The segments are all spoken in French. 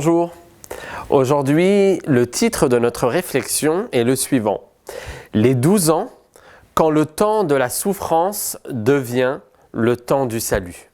Bonjour. Aujourd'hui, le titre de notre réflexion est le suivant. Les 12 ans, quand le temps de la souffrance devient le temps du salut.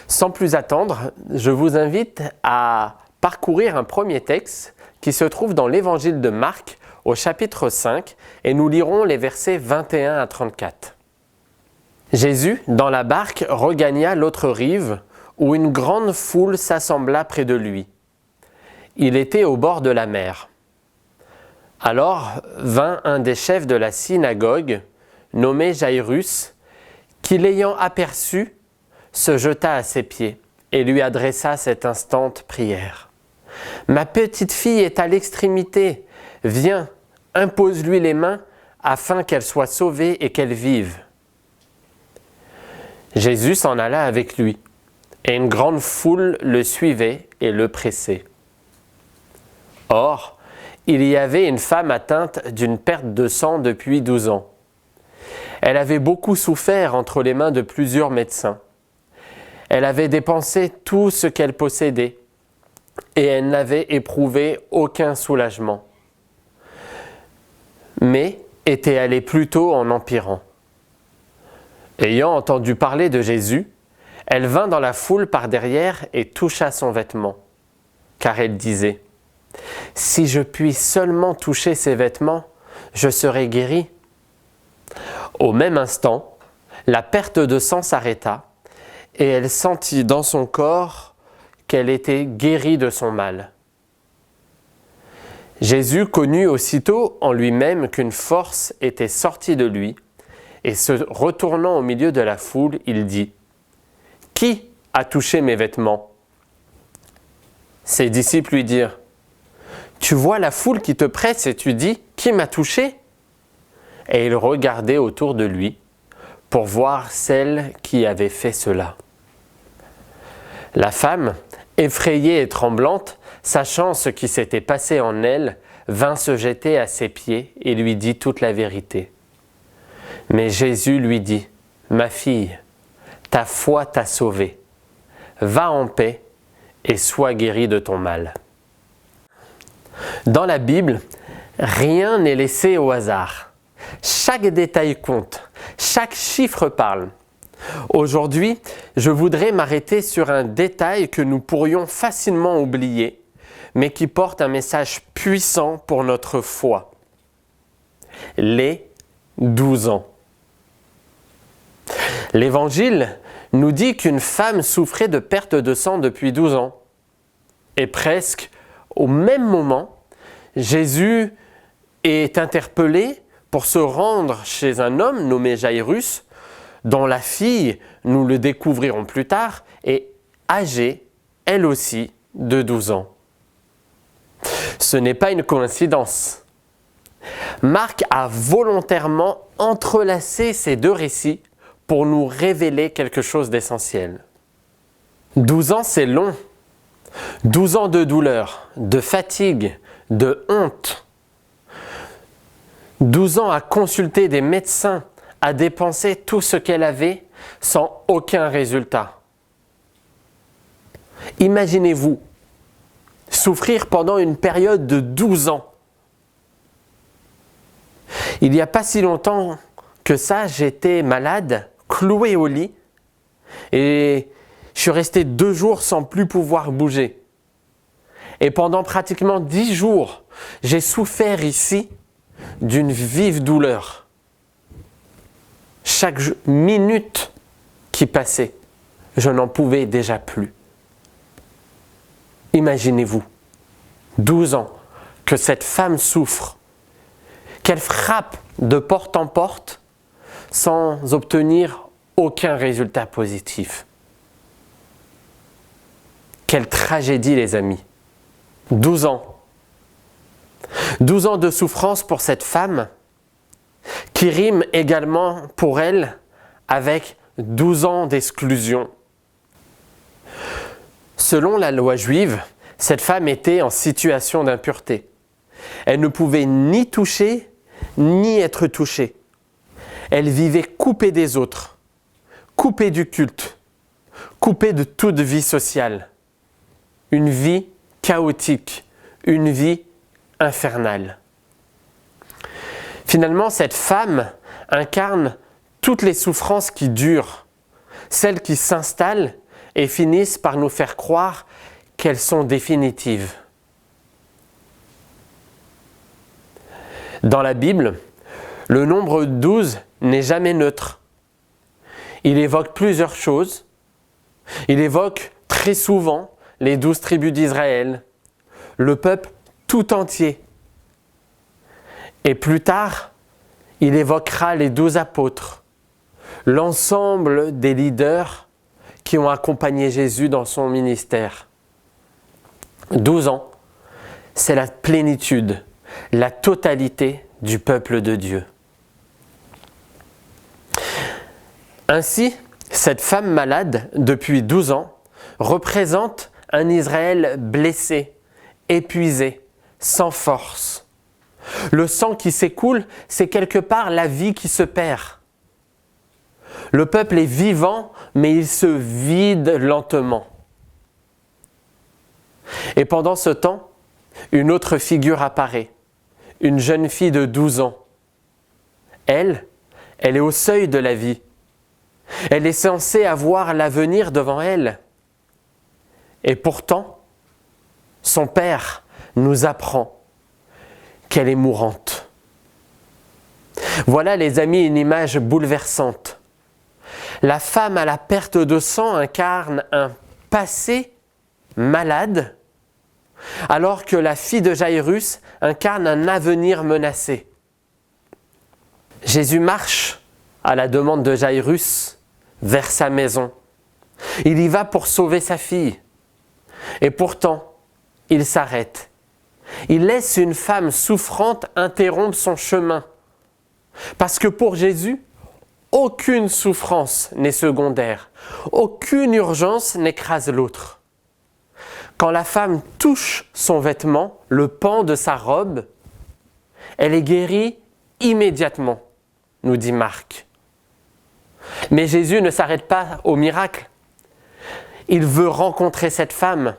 Sans plus attendre, je vous invite à parcourir un premier texte qui se trouve dans l'évangile de Marc au chapitre 5 et nous lirons les versets 21 à 34. Jésus, dans la barque, regagna l'autre rive où une grande foule s'assembla près de lui. Il était au bord de la mer. Alors vint un des chefs de la synagogue, nommé Jairus, qui l'ayant aperçu, se jeta à ses pieds et lui adressa cette instante prière. « Ma petite fille est à l'extrémité, viens, impose-lui les mains afin qu'elle soit sauvée et qu'elle vive. » Jésus s'en alla avec lui, et une grande foule le suivait et le pressait. Or, il y avait une femme atteinte d'une perte de sang depuis 12 ans. Elle avait beaucoup souffert entre les mains de plusieurs médecins. Elle avait dépensé tout ce qu'elle possédait et elle n'avait éprouvé aucun soulagement, mais était allée plutôt en empirant. Ayant entendu parler de Jésus, elle vint dans la foule par derrière et toucha son vêtement, car elle disait « Si je puis seulement toucher ses vêtements, je serai guérie. » Au même instant, la perte de sang s'arrêta et elle sentit dans son corps qu'elle était guérie de son mal. Jésus connut aussitôt en lui-même qu'une force était sortie de lui et se retournant au milieu de la foule, il dit « Qui a touché mes vêtements ?» Ses disciples lui dirent « Tu vois la foule qui te presse et tu dis « Qui m'a touché ?» Et il regardait autour de lui pour voir celle qui avait fait cela. La femme, effrayée et tremblante, sachant ce qui s'était passé en elle, vint se jeter à ses pieds et lui dit toute la vérité. Mais Jésus lui dit « Ma fille, ta foi t'a sauvée. Va en paix et sois guérie de ton mal. » Dans la Bible, rien n'est laissé au hasard. Chaque détail compte, chaque chiffre parle. Aujourd'hui, je voudrais m'arrêter sur un détail que nous pourrions facilement oublier, mais qui porte un message puissant pour notre foi. Les 12 ans. L'Évangile nous dit qu'une femme souffrait de perte de sang depuis 12 ans. Et presque au même moment, Jésus est interpellé pour se rendre chez un homme nommé Jairus, dont la fille, nous le découvrirons plus tard, est âgée, elle aussi, de 12 ans. Ce n'est pas une coïncidence. Marc a volontairement entrelacé ces deux récits pour nous révéler quelque chose d'essentiel. 12 ans, c'est long. 12 ans de douleur, de fatigue, de honte. 12 ans à consulter des médecins, à dépenser tout ce qu'elle avait sans aucun résultat. Imaginez-vous souffrir pendant une période de 12 ans. Il n'y a pas si longtemps que ça, j'étais malade, cloué au lit, et je suis resté 2 jours sans plus pouvoir bouger. Et pendant pratiquement 10 jours, j'ai souffert ici d'une vive douleur. Chaque minute qui passait, je n'en pouvais déjà plus. Imaginez-vous, 12 ans, que cette femme souffre, qu'elle frappe de porte en porte sans obtenir aucun résultat positif. Quelle tragédie, les amis. 12 ans. 12 ans de souffrance pour cette femme qui rime également pour elle avec 12 ans d'exclusion. Selon la loi juive, cette femme était en situation d'impureté. Elle ne pouvait ni toucher, ni être touchée. Elle vivait coupée des autres, coupée du culte, coupée de toute vie sociale. Une vie chaotique, une vie infernale. Finalement, cette femme incarne toutes les souffrances qui durent, celles qui s'installent et finissent par nous faire croire qu'elles sont définitives. Dans la Bible, le nombre 12 n'est jamais neutre. Il évoque plusieurs choses. Il évoque très souvent les 12 tribus d'Israël, le peuple tout entier. Et plus tard, il évoquera les 12 apôtres, l'ensemble des leaders qui ont accompagné Jésus dans son ministère. 12 ans, c'est la plénitude, la totalité du peuple de Dieu. Ainsi, cette femme malade depuis 12 ans représente un Israël blessé, épuisé, sans force. Le sang qui s'écoule, c'est quelque part la vie qui se perd. Le peuple est vivant, mais il se vide lentement. Et pendant ce temps, une autre figure apparaît, une jeune fille de 12 ans. Elle est au seuil de la vie. Elle est censée avoir l'avenir devant elle. Et pourtant, son père nous apprend qu'elle est mourante. Voilà, les amis, une image bouleversante. La femme à la perte de sang incarne un passé malade, alors que la fille de Jaïrus incarne un avenir menacé. Jésus marche à la demande de Jaïrus vers sa maison. Il y va pour sauver sa fille. Et pourtant, il s'arrête. Il laisse une femme souffrante interrompre son chemin. Parce que pour Jésus, aucune souffrance n'est secondaire. Aucune urgence n'écrase l'autre. Quand la femme touche son vêtement, le pan de sa robe, elle est guérie immédiatement, nous dit Marc. Mais Jésus ne s'arrête pas au miracle. Il veut rencontrer cette femme.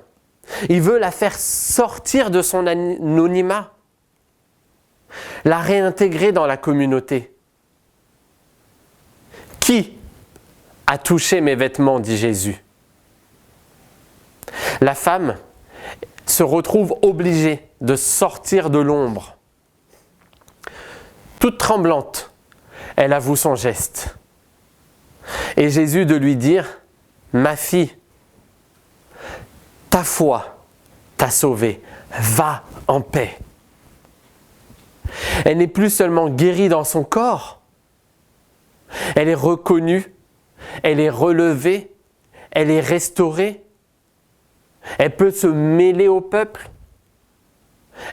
Il veut la faire sortir de son anonymat, la réintégrer dans la communauté. Qui a touché mes vêtements, dit Jésus. La femme se retrouve obligée de sortir de l'ombre. Toute tremblante, elle avoue son geste. Et Jésus de lui dire, « Ma fille, ta foi t'a sauvée, va en paix. » Elle n'est plus seulement guérie dans son corps, elle est reconnue, elle est relevée, elle est restaurée. Elle peut se mêler au peuple.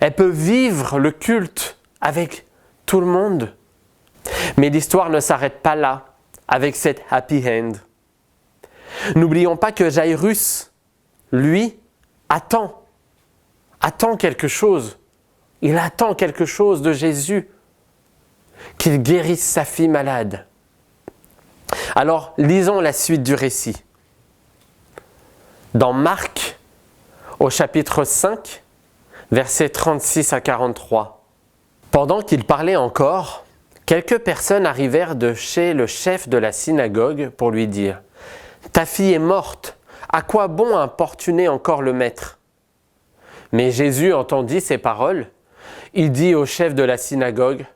Elle peut vivre le culte avec tout le monde. Mais l'histoire ne s'arrête pas là, avec cette happy end. N'oublions pas que Jaïrus, lui, attend quelque chose. Il attend quelque chose de Jésus, qu'il guérisse sa fille malade. Alors, lisons la suite du récit. Dans Marc, au chapitre 5, versets 36 à 43. Pendant qu'il parlait encore, quelques personnes arrivèrent de chez le chef de la synagogue pour lui dire « Ta fille est morte, à quoi bon importuner encore le maître ?» Mais Jésus entendit ces paroles. Il dit au chef de la synagogue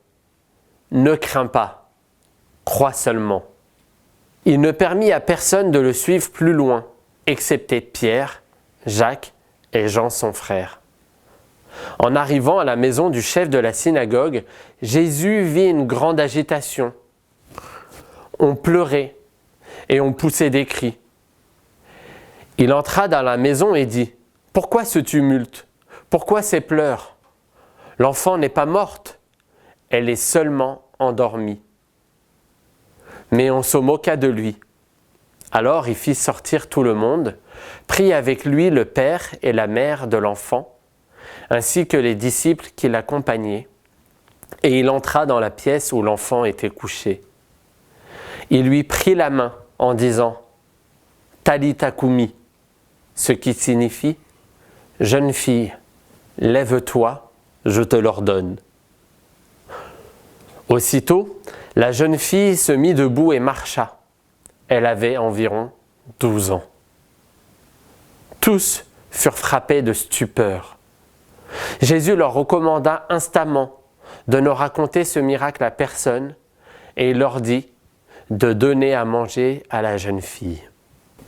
« Ne crains pas, crois seulement. » Il ne permit à personne de le suivre plus loin, excepté Pierre, Jacques et Jean son frère. En arrivant à la maison du chef de la synagogue, Jésus vit une grande agitation. On pleurait et on poussait des cris. Il entra dans la maison et dit « Pourquoi ce tumulte? Pourquoi ces pleurs? L'enfant n'est pas morte, elle est seulement endormie. » Mais on se moqua de lui. Alors il fit sortir tout le monde, prit avec lui le père et la mère de l'enfant, ainsi que les disciples qui l'accompagnaient, et il entra dans la pièce où l'enfant était couché. Il lui prit la main en disant « Talitha koumi », ce qui signifie jeune fille, lève-toi, je te l'ordonne. Aussitôt, la jeune fille se mit debout et marcha. Elle avait environ 12 ans. Tous furent frappés de stupeur. Jésus leur recommanda instamment de ne raconter ce miracle à personne et il leur dit de donner à manger à la jeune fille.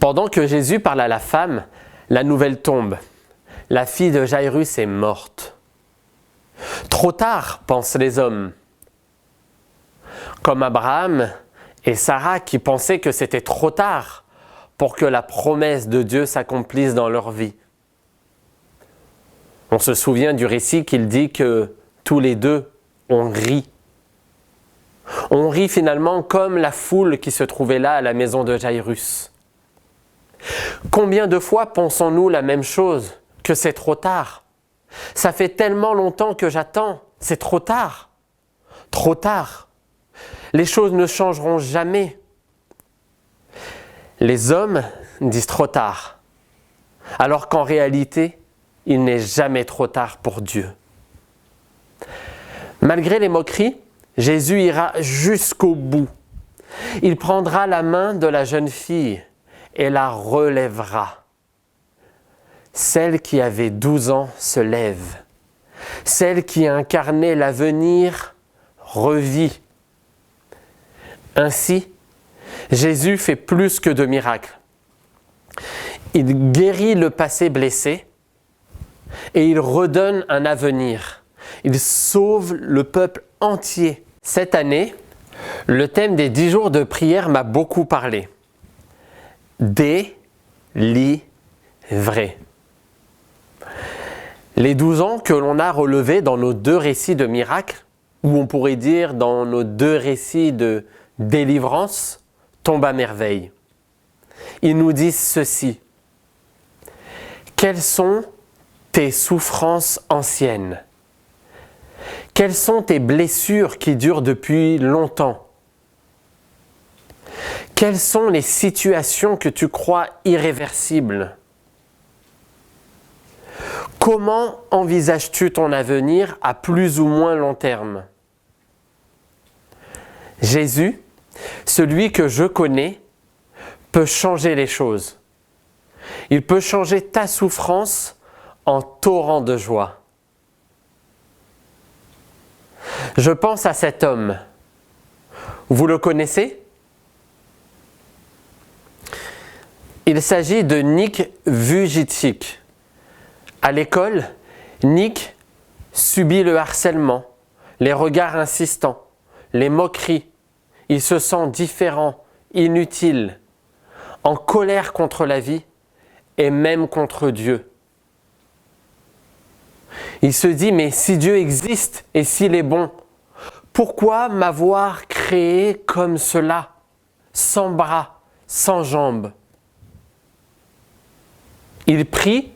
Pendant que Jésus parle à la femme, la nouvelle tombe. La fille de Jairus est morte. Trop tard, pensent les hommes. Comme Abraham et Sarah qui pensaient que c'était trop tard pour que la promesse de Dieu s'accomplisse dans leur vie. On se souvient du récit qu'il dit que tous les deux, on rit. On rit finalement comme la foule qui se trouvait là à la maison de Jairus. Combien de fois pensons-nous la même chose, que c'est trop tard? Ça fait tellement longtemps que j'attends, c'est trop tard. Trop tard. Les choses ne changeront jamais. Les hommes disent trop tard, alors qu'en réalité, il n'est jamais trop tard pour Dieu. Malgré les moqueries, Jésus ira jusqu'au bout. Il prendra la main de la jeune fille et la relèvera. Celle qui avait 12 ans se lève. Celle qui incarnait l'avenir revit. Ainsi, Jésus fait plus que de miracles. Il guérit le passé blessé et il redonne un avenir. Il sauve le peuple entier. Cette année, le thème des 10 jours de prière m'a beaucoup parlé. Délivré. Les 12 ans que l'on a relevés dans nos 2 récits de miracles, ou on pourrait dire dans nos 2 récits de délivrance, tombent à merveille. Ils nous disent ceci. Quelles sont tes souffrances anciennes? Quelles sont tes blessures qui durent depuis longtemps? Quelles sont les situations que tu crois irréversibles? Comment envisages-tu ton avenir à plus ou moins long terme? Jésus, celui que je connais, peut changer les choses. Il peut changer ta souffrance en torrent de joie. Je pense à cet homme. Vous le connaissez? Il s'agit de Nick Vujicic. À l'école, Nick subit le harcèlement, les regards insistants, les moqueries. Il se sent différent, inutile, en colère contre la vie et même contre Dieu. Il se dit, mais si Dieu existe et s'il est bon, pourquoi m'avoir créé comme cela, sans bras, sans jambes? Il prie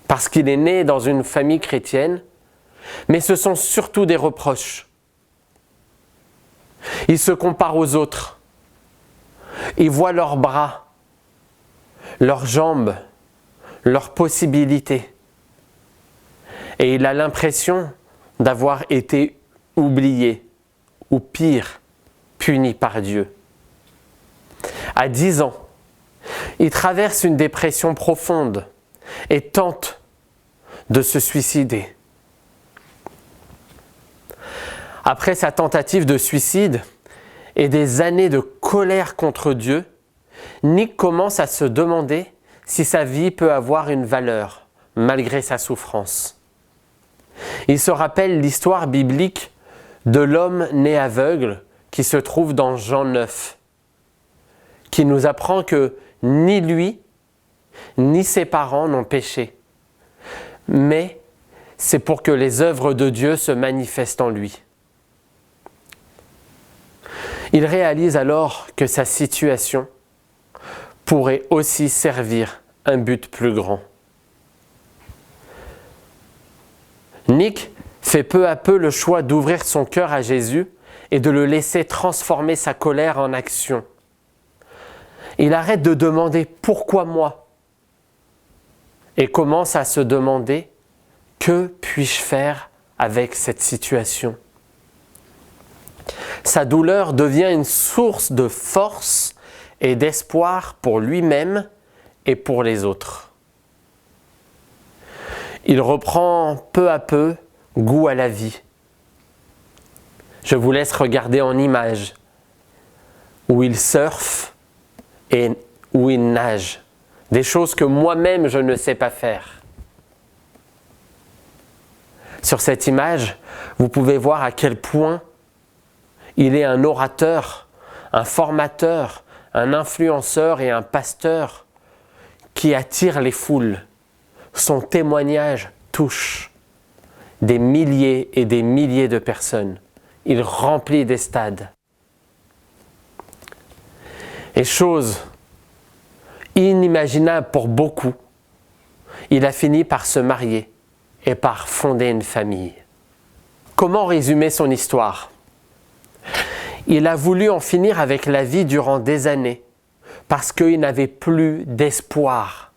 parce qu'il est né dans une famille chrétienne, mais ce sont surtout des reproches. Il se compare aux autres. Il voit leurs bras, leurs jambes, leurs possibilités. Et il a l'impression d'avoir été oublié, ou pire, puni par Dieu. À 10 ans, il traverse une dépression profonde et tente de se suicider. Après sa tentative de suicide et des années de colère contre Dieu, Nick commence à se demander si sa vie peut avoir une valeur malgré sa souffrance. Il se rappelle l'histoire biblique de l'homme né aveugle qui se trouve dans Jean 9, qui nous apprend que ni lui, ni ses parents n'ont péché, mais c'est pour que les œuvres de Dieu se manifestent en lui. Il réalise alors que sa situation pourrait aussi servir un but plus grand. Nick fait peu à peu le choix d'ouvrir son cœur à Jésus et de le laisser transformer sa colère en action. Il arrête de demander « Pourquoi moi ?» et commence à se demander « Que puis-je faire avec cette situation ?» Sa douleur devient une source de force et d'espoir pour lui-même et pour les autres. Il reprend peu à peu goût à la vie. Je vous laisse regarder en image où il surfe et où il nage. Des choses que moi-même je ne sais pas faire. Sur cette image, vous pouvez voir à quel point il est un orateur, un formateur, un influenceur et un pasteur qui attire les foules. Son témoignage touche des milliers et des milliers de personnes. Il remplit des stades. Et chose inimaginable pour beaucoup, il a fini par se marier et par fonder une famille. Comment résumer son histoire ? Il a voulu en finir avec la vie durant des années parce qu'il n'avait plus d'espoir.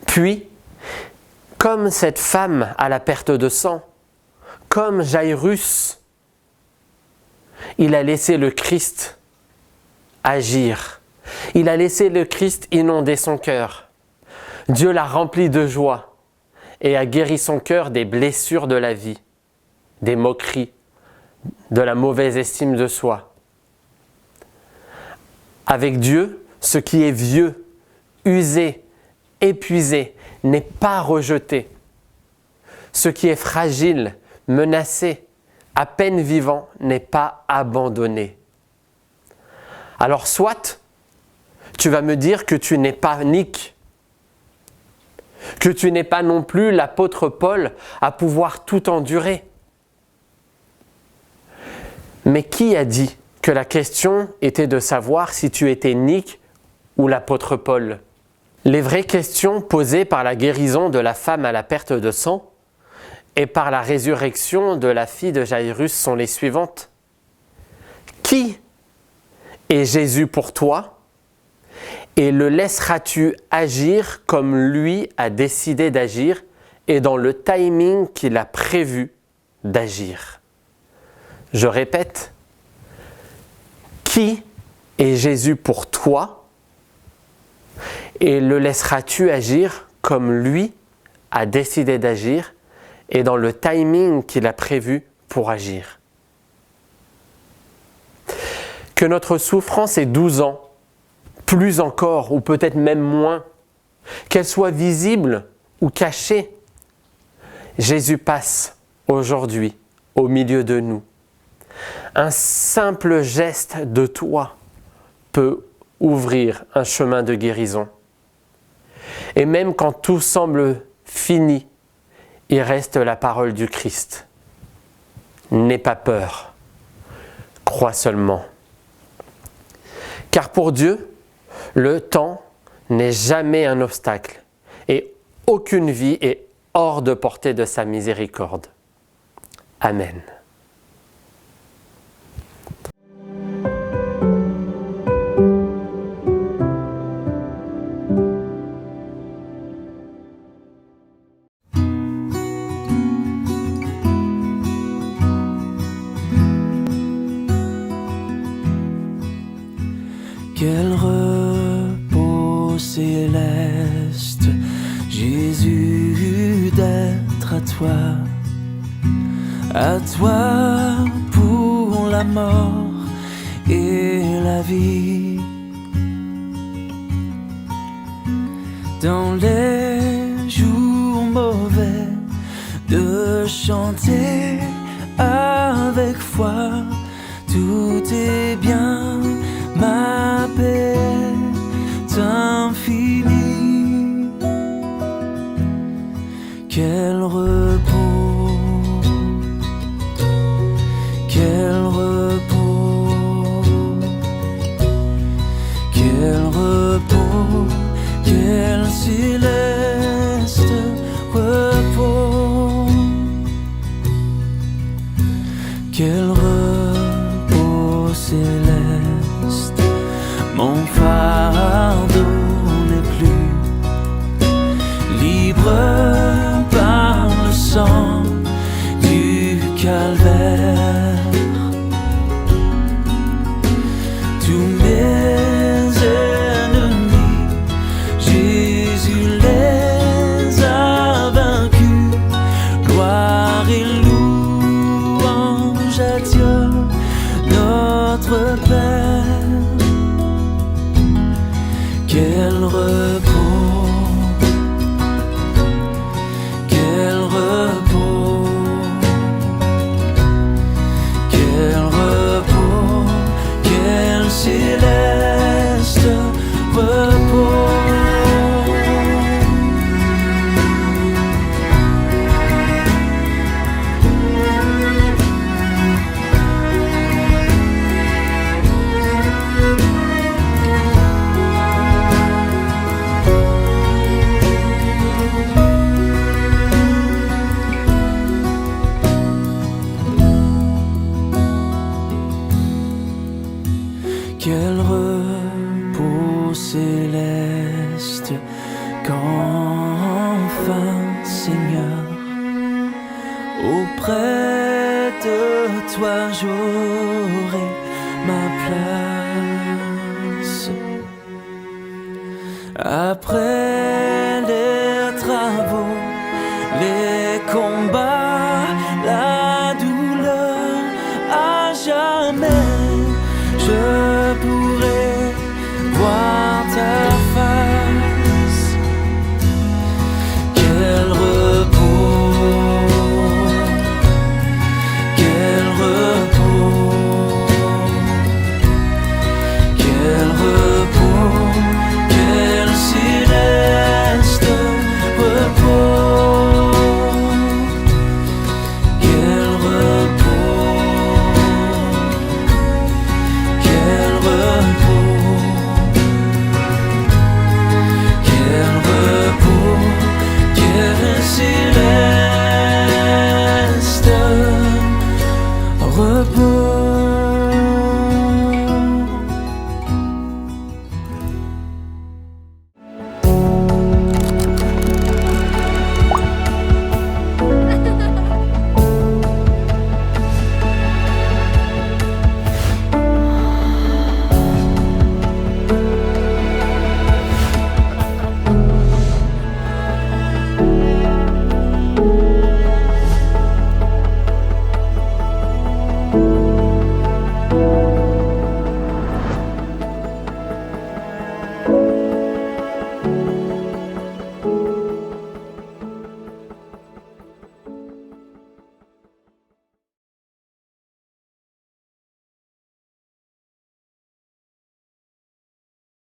Puis, comme cette femme à la perte de sang, comme Jairus, il a laissé le Christ agir. Il a laissé le Christ inonder son cœur. Dieu l'a rempli de joie et a guéri son cœur des blessures de la vie, des moqueries, de la mauvaise estime de soi. Avec Dieu, ce qui est vieux, usé, épuisé, n'est pas rejeté. Ce qui est fragile, menacé, à peine vivant, n'est pas abandonné. Alors soit, tu vas me dire que tu n'es pas Nick, que tu n'es pas non plus l'apôtre Paul à pouvoir tout endurer. Mais qui a dit que la question était de savoir si tu étais Nick ou l'apôtre Paul ? Les vraies questions posées par la guérison de la femme à la perte de sang et par la résurrection de la fille de Jairus sont les suivantes. Qui est Jésus pour toi et le laisseras-tu agir comme lui a décidé d'agir et dans le timing qu'il a prévu d'agir ? Je répète, qui est Jésus pour toi et le laisseras-tu agir comme lui a décidé d'agir et dans le timing qu'il a prévu pour agir. Que notre souffrance ait 12 ans, plus encore ou peut-être même moins, qu'elle soit visible ou cachée, Jésus passe aujourd'hui au milieu de nous. Un simple geste de toi peut ouvrir un chemin de guérison. Et même quand tout semble fini, il reste la parole du Christ. N'aie pas peur, crois seulement. Car pour Dieu, le temps n'est jamais un obstacle et aucune vie est hors de portée de sa miséricorde. Amen. Quel repos céleste, Jésus, d'être à toi pour la mort et la vie. Dans les jours mauvais, de chanter avec foi, tout est bien. Ma paix est infinie. Quel repos, quel repos, quel repos, quel céleste repos, quel repos céleste. Mon fardeau n'est plus calvaire. Tous mes ennemis, Jésus les a vaincus. Gloire et louange à Dieu, notre Père. Quel repos, quel repos, quel repos, quel céleste repos. Quel repos céleste qu'enfin, Seigneur, auprès de toi j'aurai ma place. Après les travaux, les combats,